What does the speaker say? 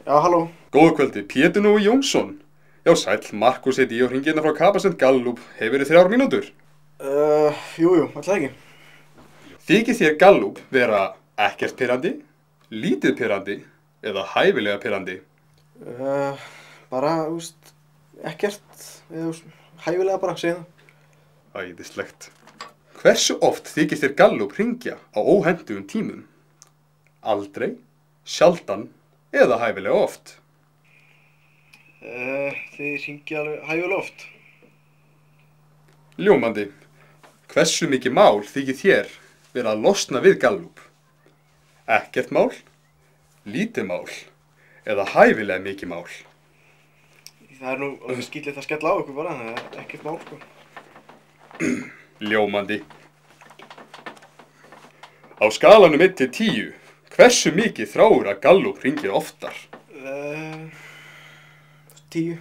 Já, halló. Góða kvöldi, Pétur Nói Jónsson. Já, sæll, Markus heiti ég og hringi hérna frá Kapasend Gallup. Hefur þið 3 mínútur? Jú, alltaf ekki. Þykir þér Gallup vera ekkert pirrandi, lítið pirrandi eða hæfilega pirrandi? Bara, ekkert, hæfilega bara, segja það. Æðislegt. Hversu oft þykir þér Gallup hringja á óhentugum tímum? Aldrei, sjaldan eða hæfilega oft? Þið hringja alveg hæfilega oft. Ljómandi. Hversu mikið mál þykir þér vera að losna við Gallup? Ekkert mál, lítið mál eða hæfilega mikið mál? Það er nú alveg skýtlegt að skella á ykkur bara, það er ekkert mál, sko. Ljómandi. Á skalanum 1 til 10, hversu mikið þráir að Gallup hringi oftar? 10.